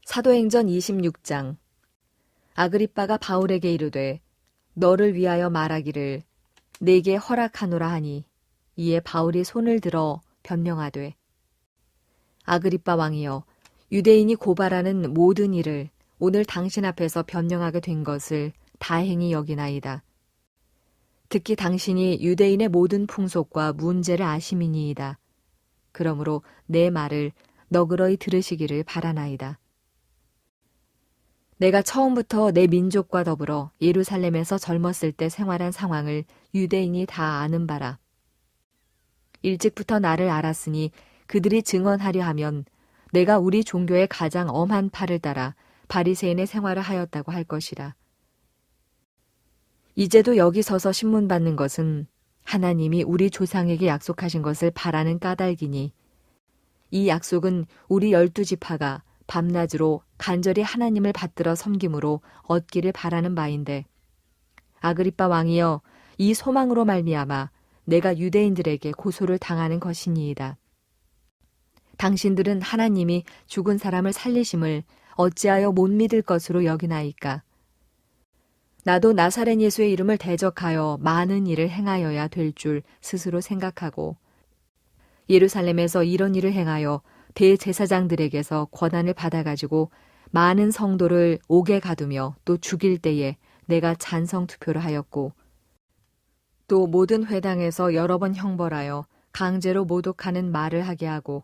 사도행전 26장. 아그리빠가 바울에게 이르되 너를 위하여 말하기를 내게 허락하노라 하니, 이에 바울이 손을 들어 변명하되, 아그리빠 왕이여, 유대인이 고발하는 모든 일을 오늘 당신 앞에서 변명하게 된 것을 다행히 여기나이다. 특히 당신이 유대인의 모든 풍속과 문제를 아심이니이다. 그러므로 내 말을 너그러이 들으시기를 바라나이다. 내가 처음부터 내 민족과 더불어 예루살렘에서 젊었을 때 생활한 상황을 유대인이 다 아는 바라. 일찍부터 나를 알았으니 그들이 증언하려 하면 내가 우리 종교의 가장 엄한 팔을 따라 바리새인의 생활을 하였다고 할 것이라. 이제도 여기 서서 신문 받는 것은 하나님이 우리 조상에게 약속하신 것을 바라는 까닭이니, 이 약속은 우리 12지파가 밤낮으로 간절히 하나님을 받들어 섬김으로 얻기를 바라는 바인데, 아그리빠 왕이여, 이 소망으로 말미암아 내가 유대인들에게 고소를 당하는 것이니이다. 당신들은 하나님이 죽은 사람을 살리심을 어찌하여 못 믿을 것으로 여기나이까? 나도 나사렛 예수의 이름을 대적하여 많은 일을 행하여야 될 줄 스스로 생각하고, 예루살렘에서 이런 일을 행하여 대제사장들에게서 권한을 받아가지고 많은 성도를 옥에 가두며 또 죽일 때에 내가 찬성 투표를 하였고, 또 모든 회당에서 여러 번 형벌하여 강제로 모독하는 말을 하게 하고,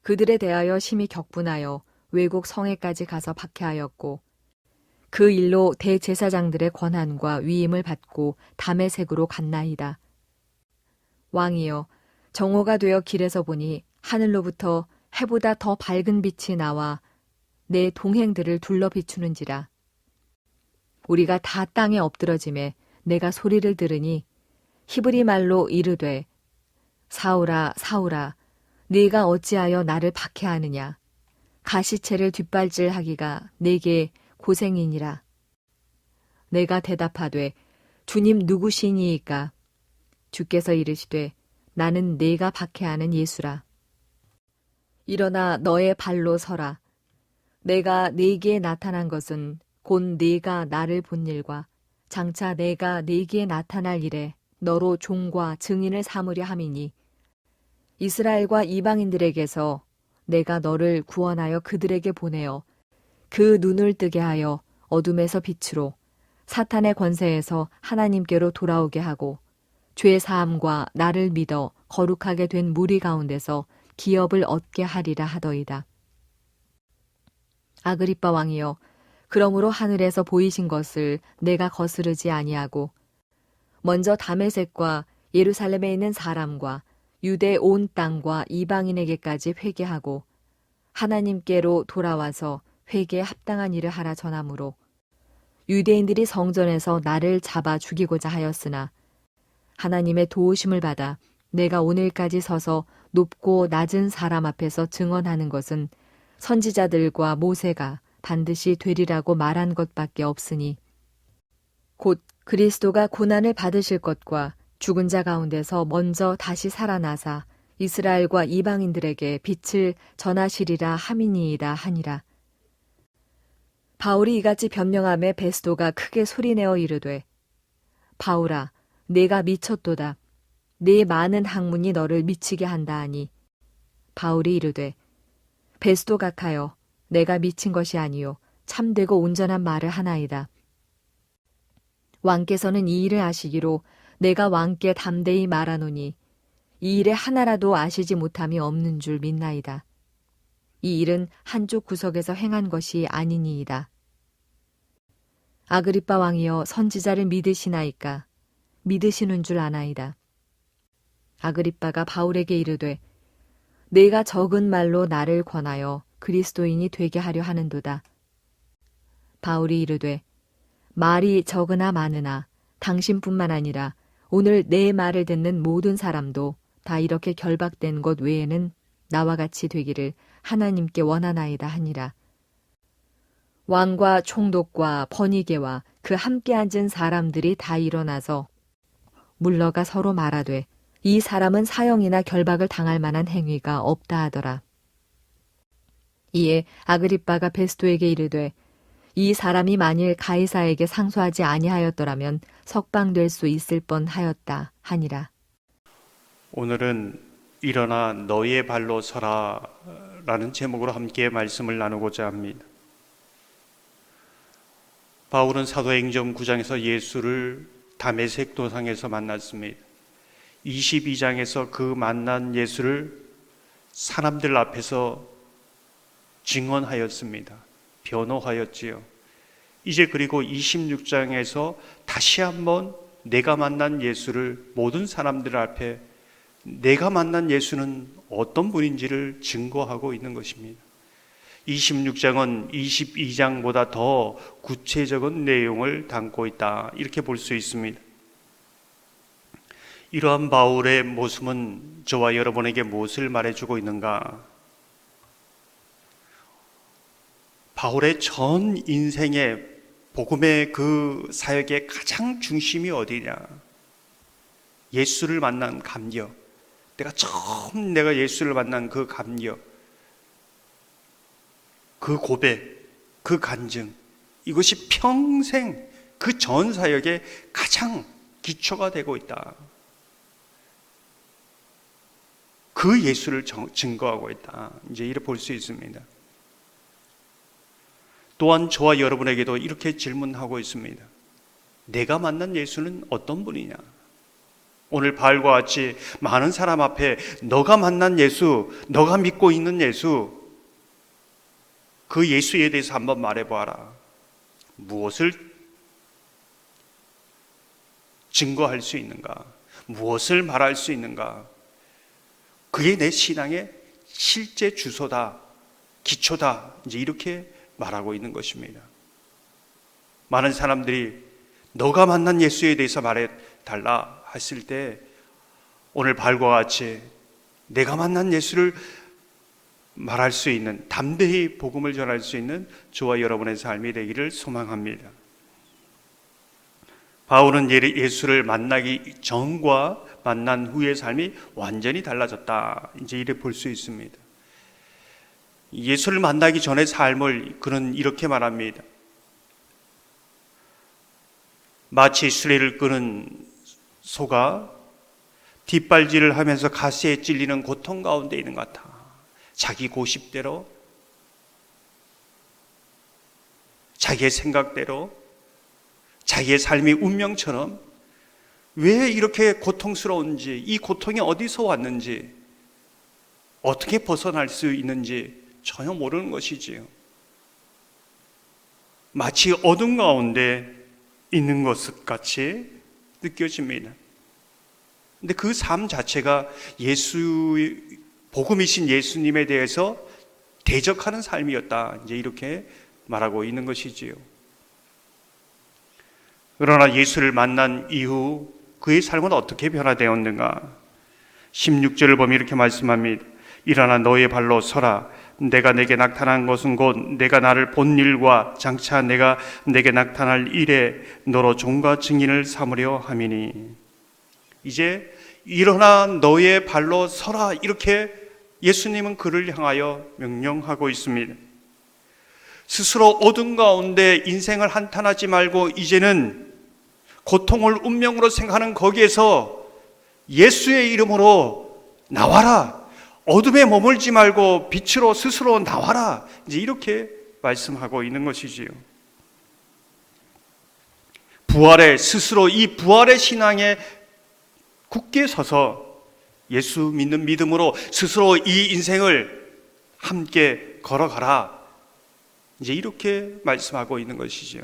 그들에 대하여 심히 격분하여 외국 성에까지 가서 박해하였고, 그 일로 대제사장들의 권한과 위임을 받고 다메섹으로 갔나이다. 왕이여, 정오가 되어 길에서 보니 하늘로부터 해보다 더 밝은 빛이 나와 내 동행들을 둘러 비추는지라. 우리가 다 땅에 엎드러짐에 내가 소리를 들으니 히브리 말로 이르되, 사울아 사울아, 네가 어찌하여 나를 박해하느냐? 가시체를 뒷발질하기가 내게 고생이니라. 내가 대답하되, 주님 누구시니이까? 주께서 이르시되, 나는 네가 박해하는 예수라. 일어나 너의 발로 서라. 내가 네게 나타난 것은 곧 네가 나를 본 일과 장차 내가 네게 나타날 일에 너로 종과 증인을 삼으려 함이니, 이스라엘과 이방인들에게서 내가 너를 구원하여 그들에게 보내어 그 눈을 뜨게 하여 어둠에서 빛으로, 사탄의 권세에서 하나님께로 돌아오게 하고, 죄 사함과 나를 믿어 거룩하게 된 무리 가운데서 기업을 얻게 하리라 하더이다. 아그리빠 왕이여, 그러므로 하늘에서 보이신 것을 내가 거스르지 아니하고, 먼저 다메섹과 예루살렘에 있는 사람과 유대 온 땅과 이방인에게까지 회개하고 하나님께로 돌아와서 회개에 합당한 일을 하라 전하므로, 유대인들이 성전에서 나를 잡아 죽이고자 하였으나 하나님의 도우심을 받아 내가 오늘까지 서서 높고 낮은 사람 앞에서 증언하는 것은 선지자들과 모세가 반드시 되리라고 말한 것밖에 없으니, 곧 그리스도가 고난을 받으실 것과 죽은 자 가운데서 먼저 다시 살아나사 이스라엘과 이방인들에게 빛을 전하시리라 함이니이다 하니라. 바울이 이같이 변명하매 베스도가 크게 소리내어 이르되, 바울아, 내가 미쳤도다. 네 많은 학문이 너를 미치게 한다 하니, 바울이 이르되, 베스도 각하여, 내가 미친 것이 아니요 참되고 온전한 말을 하나이다. 왕께서는 이 일을 아시기로 내가 왕께 담대히 말하노니 이 일에 하나라도 아시지 못함이 없는 줄 믿나이다. 이 일은 한쪽 구석에서 행한 것이 아니니이다. 아그리빠 왕이여, 선지자를 믿으시나이까? 믿으시는 줄 아나이다. 아그리빠가 바울에게 이르되, 내가 적은 말로 나를 권하여 그리스도인이 되게 하려 하는도다. 바울이 이르되, 말이 적으나 많으나 당신뿐만 아니라 오늘 내 말을 듣는 모든 사람도 다 이렇게 결박된 것 외에는 나와 같이 되기를 하나님께 원하나이다 하니라. 왕과 총독과 번이게와 그 함께 앉은 사람들이 다 일어나서 물러가 서로 말하되, 이 사람은 사형이나 결박을 당할 만한 행위가 없다 하더라. 이에 아그리빠가 베스도에게 이르되 이 사람이 만일 가이사에게 상소하지 아니하였더라면 석방될 수 있을 뻔하였다 하니라. 오늘은 일어나 너의 발로 서라 라는 제목으로 함께 말씀을 나누고자 합니다. 바울은 사도행전 9장에서 예수를 다메섹 도상에서 만났습니다. 22장에서 그 만난 예수를 사람들 앞에서 증언하였습니다. 변호하였지요. 이제 그리고 26장에서 다시 한번 내가 만난 예수를 모든 사람들 앞에 내가 만난 예수는 어떤 분인지를 증거하고 있는 것입니다. 26장은 22장보다 더 구체적인 내용을 담고 있다, 이렇게 볼 수 있습니다. 이러한 바울의 모습은 저와 여러분에게 무엇을 말해주고 있는가? 바울의 전 인생의 복음의 그 사역의 가장 중심이 어디냐? 예수를 만난 감격, 내가 예수를 만난 그 감격, 그 고백, 그 간증, 이것이 평생 그 전 사역의 가장 기초가 되고 있다. 그 예수를 증거하고 있다, 이제 이렇게 볼 수 있습니다. 또한 저와 여러분에게도 이렇게 질문하고 있습니다. 내가 만난 예수는 어떤 분이냐? 오늘 바울과 같이 많은 사람 앞에 너가 만난 예수, 너가 믿고 있는 예수, 그 예수에 대해서 한번 말해봐라. 무엇을 증거할 수 있는가? 무엇을 말할 수 있는가? 그게 내 신앙의 실제 주소다, 기초다, 이제 이렇게 말하고 있는 것입니다. 많은 사람들이 너가 만난 예수에 대해서 말해달라 했을 때 오늘 바울과 같이 내가 만난 예수를 말할 수 있는, 담대히 복음을 전할 수 있는 저와 여러분의 삶이 되기를 소망합니다. 바울은 예수를 만나기 전과 만난 후의 삶이 완전히 달라졌다, 이제 이렇게 볼 수 있습니다. 예수를 만나기 전의 삶을 그는 이렇게 말합니다. 마치 수레를 끄는 소가 뒷발질을 하면서 가시에 찔리는 고통 가운데 있는 것 같아. 자기 고집대로, 자기의 생각대로, 자기의 삶이 운명처럼 왜 이렇게 고통스러운지, 이 고통이 어디서 왔는지, 어떻게 벗어날 수 있는지 전혀 모르는 것이지요. 마치 어둠 가운데 있는 것 같이 느껴집니다. 근데 그 삶 자체가 복음이신 예수님에 대해서 대적하는 삶이었다, 이제 이렇게 말하고 있는 것이지요. 그러나 예수를 만난 이후 그의 삶은 어떻게 변화되었는가? 16절을 보면 이렇게 말씀합니다. 일어나 너의 발로 서라. 내가 내게 나타난 것은 곧 내가 나를 본 일과 장차 내가 내게 나타날 일에 너로 종과 증인을 삼으려 함이니. 이제 일어나 너의 발로 서라, 이렇게 예수님은 그를 향하여 명령하고 있습니다. 스스로 어둠 가운데 인생을 한탄하지 말고 이제는 고통을 운명으로 생각하는 거기에서 예수의 이름으로 나와라. 어둠에 머물지 말고 빛으로 스스로 나와라. 이제 이렇게 말씀하고 있는 것이지요. 스스로 이 부활의 신앙에 굳게 서서 예수 믿는 믿음으로 스스로 이 인생을 함께 걸어가라. 이제 이렇게 말씀하고 있는 것이지요.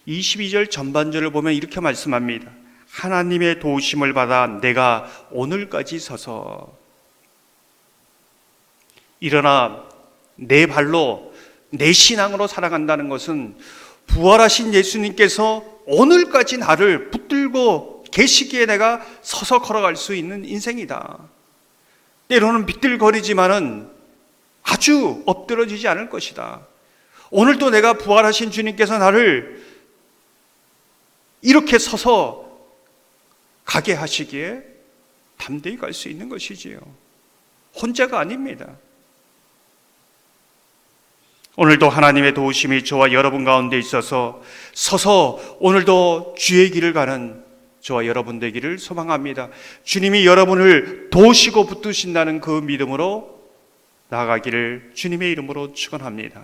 22절 전반절을 보면 이렇게 말씀합니다. 하나님의 도우심을 받아 내가 오늘까지 서서 일어나 내 발로 내 신앙으로 살아간다는 것은 부활하신 예수님께서 오늘까지 나를 붙들고 계시기에 내가 서서 걸어갈 수 있는 인생이다. 때로는 비틀거리지만은 아주 엎드러지지 않을 것이다. 오늘도 내가 부활하신 주님께서 나를 이렇게 서서 가게 하시기에 담대히 갈 수 있는 것이지요. 혼자가 아닙니다. 오늘도 하나님의 도우심이 저와 여러분 가운데 있어서 서서 오늘도 주의 길을 가는 저와 여러분 되기를 소망합니다. 주님이 여러분을 도우시고 붙드신다는 그 믿음으로 나아가기를 주님의 이름으로 축원합니다.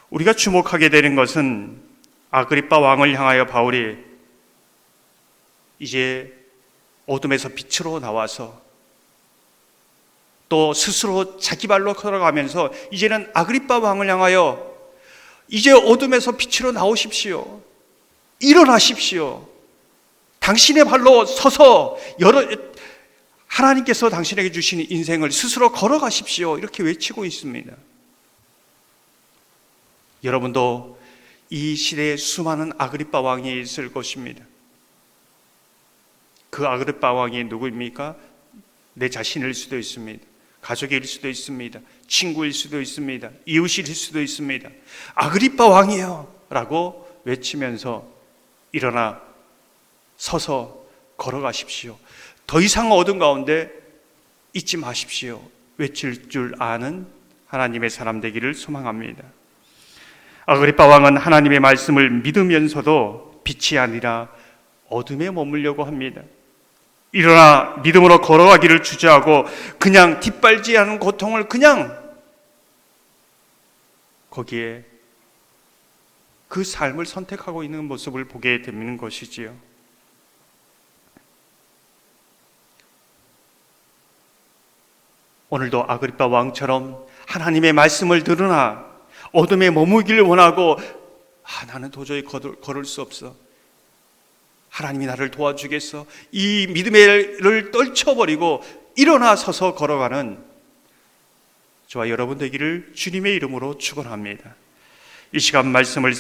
우리가 주목하게 되는 것은 아그리빠 왕을 향하여 바울이 이제 어둠에서 빛으로 나와서 또 스스로 자기 발로 걸어가면서 이제는 아그리빠 왕을 향하여 이제 어둠에서 빛으로 나오십시오. 일어나십시오. 당신의 발로 서서 하나님께서 당신에게 주신 인생을 스스로 걸어가십시오. 이렇게 외치고 있습니다. 여러분도 이 시대에 수많은 아그리빠 왕이 있을 것입니다. 그 아그리빠 왕이 누구입니까? 내 자신일 수도 있습니다. 가족일 수도 있습니다. 친구일 수도 있습니다. 이웃일 수도 있습니다. 아그리빠 왕이에요 라고 외치면서 일어나 서서 걸어가십시오. 더 이상 어둠 가운데 있지 마십시오. 외칠 줄 아는 하나님의 사람 되기를 소망합니다. 아그리빠 왕은 하나님의 말씀을 믿으면서도 빛이 아니라 어둠에 머물려고 합니다. 일어나 믿음으로 걸어가기를 주저하고 그냥 뒷발질하는 고통을 그냥 거기에 그 삶을 선택하고 있는 모습을 보게 되는 것이지요. 오늘도 아그리빠 왕처럼 하나님의 말씀을 들으나 어둠에 머무기를 원하고 나는 도저히 걸을 수 없어. 하나님이 나를 도와주겠어. 이 믿음을 떨쳐버리고 일어나 서서 걸어가는 저와 여러분 되기를 주님의 이름으로 축원합니다. 이 시간 말씀을